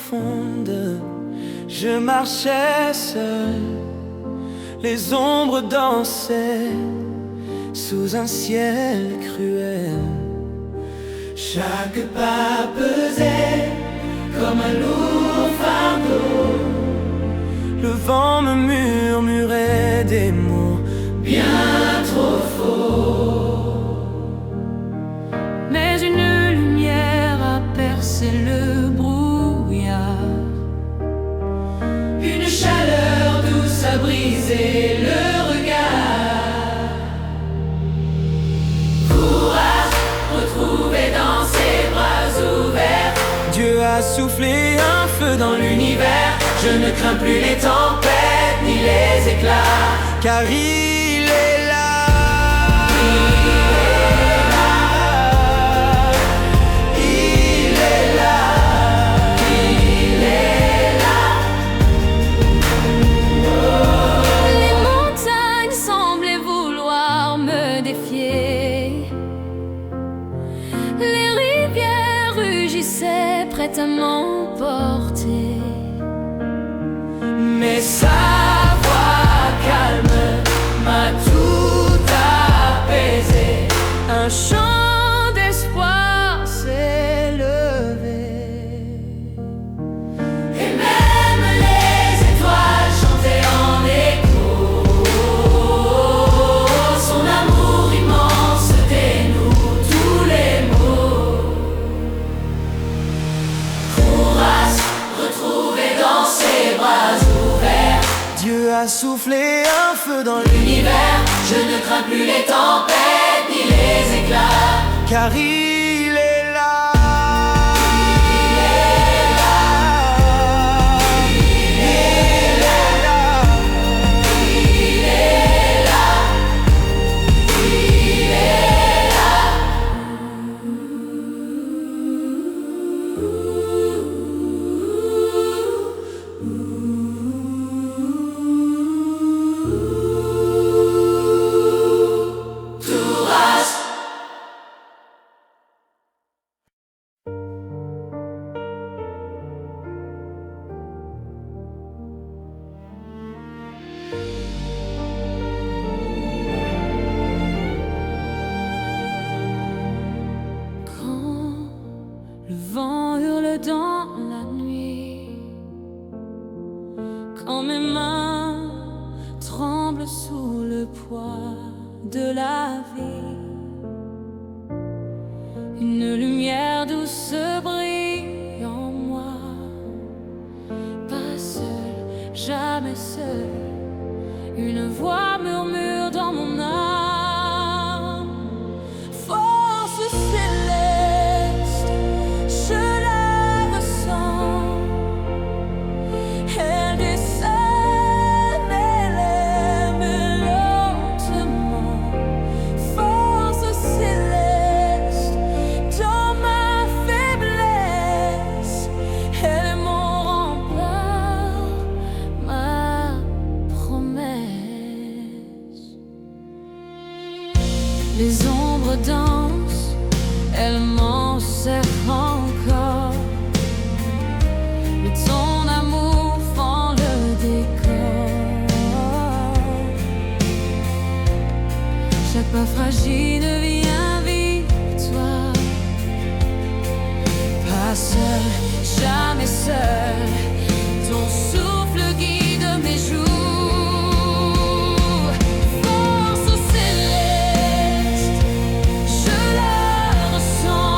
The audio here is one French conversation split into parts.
profonde, je marchais seul, les ombres dansaient sous un ciel cruel. Chaque pas pesait comme un lourd fardeau, le vent me murmurait des mots bien trop faux. Mais une lumière a percé le brouillard, une chaleur douce a brisé le regard. Courage retrouvé dans ses bras ouverts, Dieu a soufflé un feu dans l'univers. Je ne crains plus les tempêtes ni les éclats, car il est là. Prête à m'emporter, mais sa voix calme m'a tout apaisé. un chant d'espoir s'est levé, et même les étoiles chantaient en écho. Son amour immense dénoue tous les mots. Retrouvé dans ses bras ouverts, Dieu a soufflé un feu dans l'univers. Je ne crains plus les tempêtes ni les éclats, car il est là. Il est là. Il est là. Il est là. Il est là. le vent hurle dans la nuit, quand mes mains tremblent sous le poids de la vie. Une lumière douce brille en moi, pas seul, jamais seul. Une voix murmure dans mon âme, force céleste, je la ressens. Elle descend, elle aime lentement. Force céleste, dans ma faiblesse, elle est mon rempart, ma promesse. Les ombres dansent, elles m'en serrent encore. Mais ton amour fend le décor. Chaque pas fragile devient victoire. Pas seul, jamais seul. Ton souffle guide mes jours. Force céleste, je la ressens.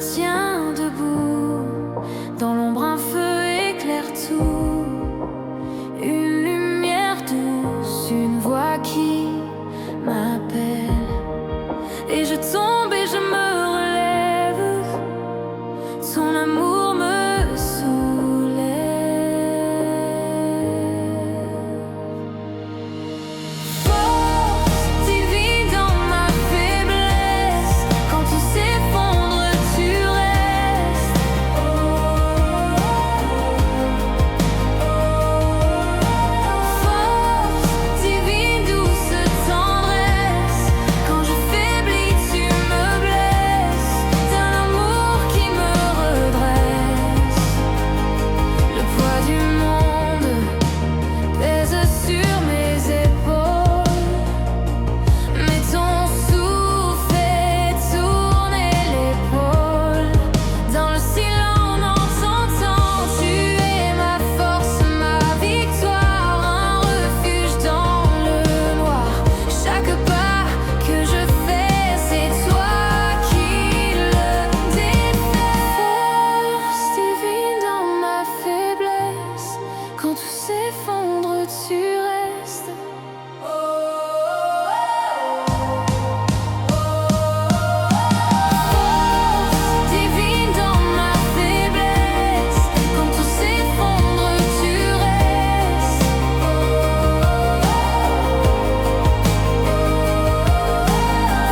tiens debout. Dans l'ombre un feu éclaire tout. Une lumière douce, une voix qui m'appelle. Et je tombe et je me relève. Ton amour me soulève. Force divine dans ma faiblesse. Quand tout s'effondre, tu restes. Force divine, douce tendresse. Quand je faiblis, tu me blesses. D'un amour qui me redresse. Le poids du monde pèse sur mes épaules. Mais ton souffle fait tourner l'épaule. Dans le silence, en t'entendant, tu es ma force, ma victoire. Un refuge dans le noir. Chaque pas que je fais, c'est toi qui le défais. Force divine dans ma faiblesse. Quand tout s'effondre, tu restes. Force divine dans ma faiblesse. Quand tout s'effondre, tu restes.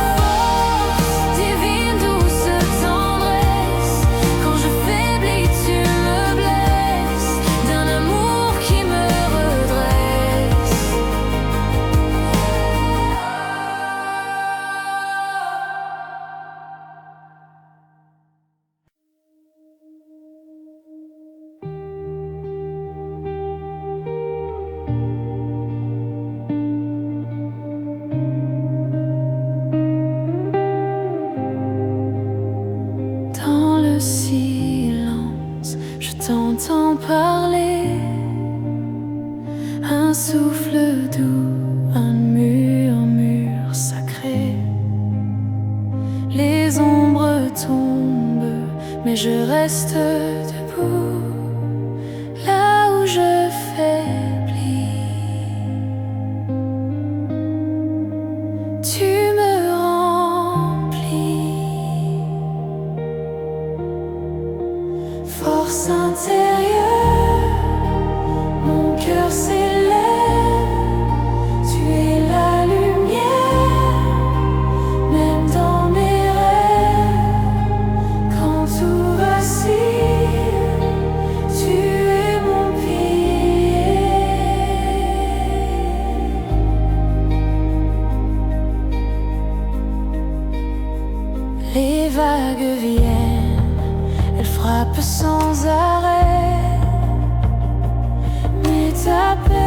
Force divine, douce tendresse. Quand je faiblis, tu me blesses. D'un amour qui me redresse. Dans le silence, je t'entends parler. Un souffle doux, un murmure sacré. Les ombres tombent, mais je reste debout. Là où je faiblis, tu me remplis. Force intérieure, mon cœur s'élève. Tu es la lumière, même dans mes rêves. Quand tout vacille, tu es mon pilier. Les vagues viennent, elles frappent sans arrêt. Mais ta paix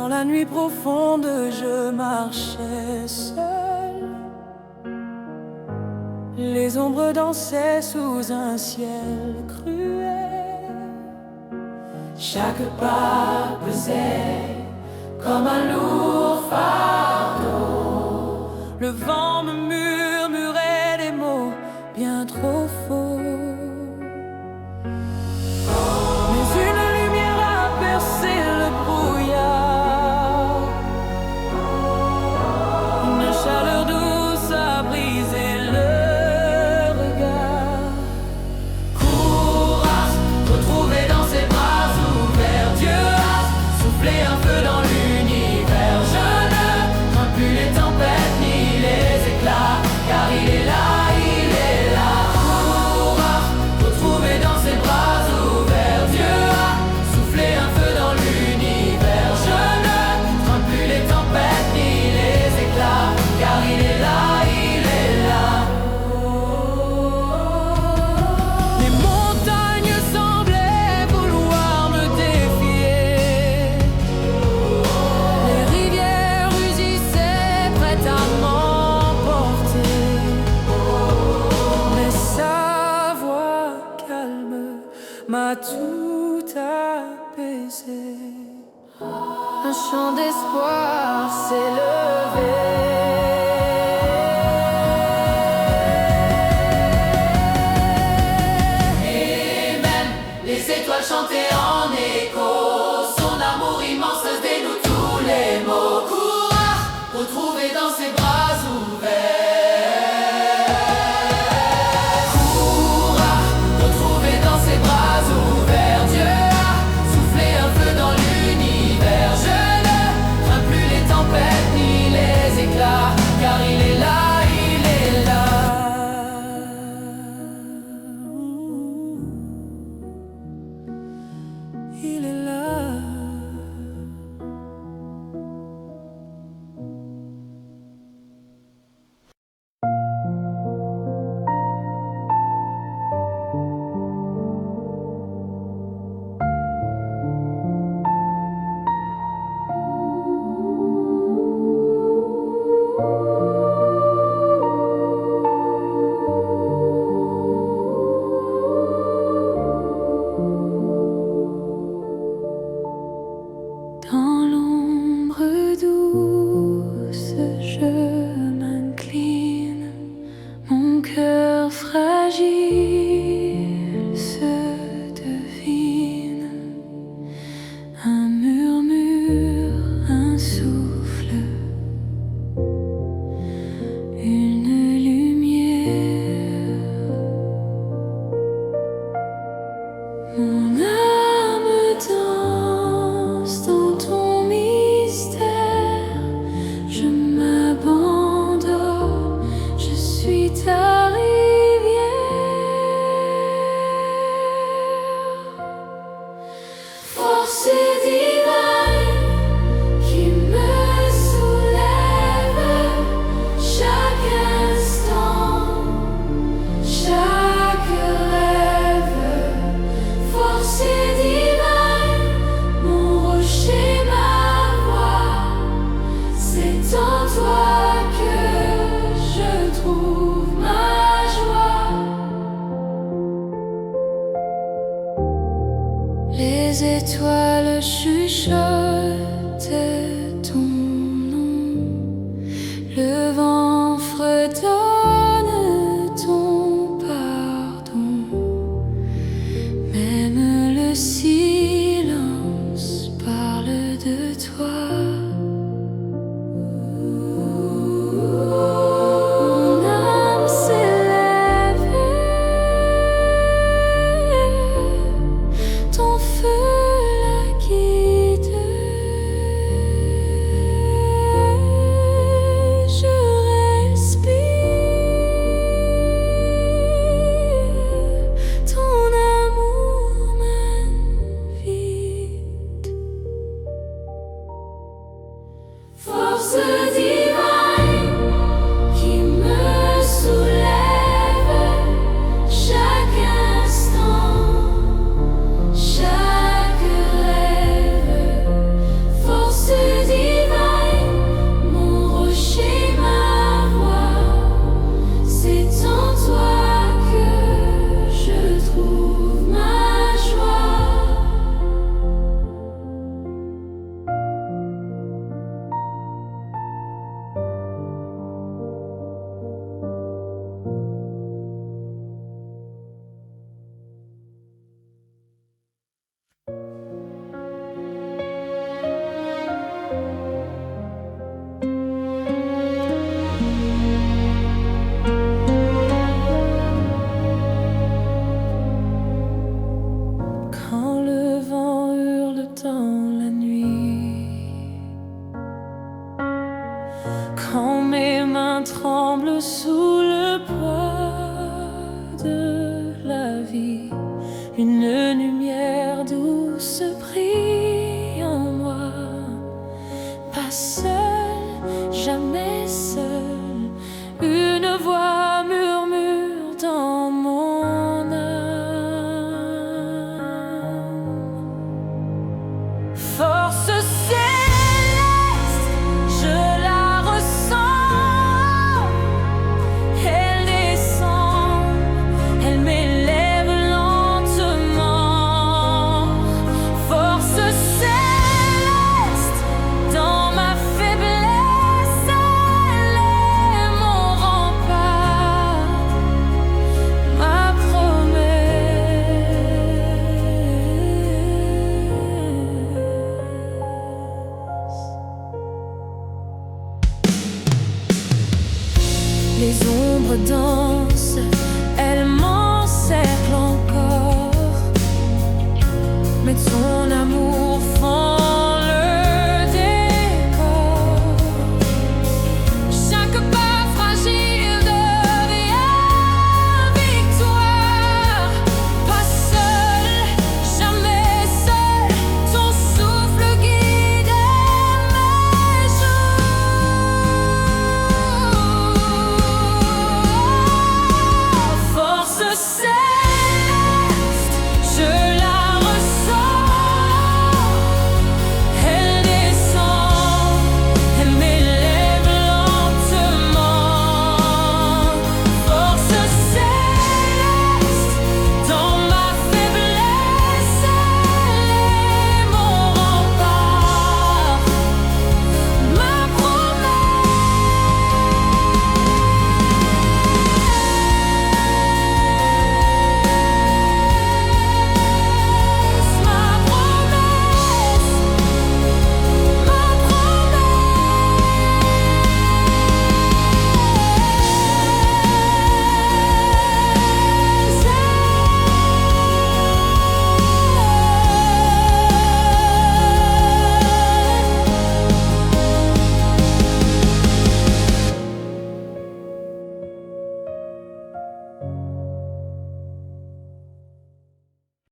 Dans la nuit profonde, je marchais seul. Les ombres dansaient sous un ciel cruel. Chaque pas pesait comme un lourd fardeau. Le vent me murmurait des mots bien trop faux. Mais une lumière a percé le brouillard. Une chaleur douce a brisé le regard. Courage, retrouvé dans ses bras ouverts, Dieu a soufflé un feu dans l'univers. Je ne crains plus les tempêtes ni les éclats, car il est là, il est là. Courage, retrouvé dans ses bras ouverts, Dieu a soufflé un feu dans l'univers. Je ne crains plus les tempêtes ni les éclats, car il est là, il est là. Les montagnes semblaient vouloir me défier. Les rivières rugissaient, prêtes à m'emporter. Mais sa voix calme m'a tout apaisé. Un chant d'espoir s'est levé. Et même les étoiles chantaient en écho. Son amour immense dénoue tous les mots. Courage, retrouvé dans ses bras ouverts. Courage, retrouvé dans ses bras ouverts. Dieu a soufflé un feu dans l'univers. Je ne crains plus les tempêtes ni les éclats, car il est là, il est là. Il est là. Dans l'ombre douce, je m'incline, mon cœur fragile se devine. Un murmure, un souffle, une lumière. Mon âme danse dans ton mystère. Je m'abandonne, je suis ta rivière. Force divine qui me soulève chaque instant, chaque rêve. Force divine, mon rocher, ma voix, c'est en toi que je trouve ma joie. Les étoiles chuchotent ton nom, le vent fredonne ton pardon. Même le silence parle de toi. Mon âme s'élève, ton feu la guide. Je respire, ton amour m'invite. Force divine qui me soulève chaque instant, chaque rêve. Force quand mes mains tremblent sous le poids de la vie. Une lumière douce brille en moi, pas seul, jamais seul. Une voix murmure dans mon âme. Force céleste, je la ressens. Elle descend, elle m'élève lentement. Force céleste, dans ma faiblesse, elle est mon rempart, ma promesse. Les ombres dansent, elles m'encerclent encore, mais ton amour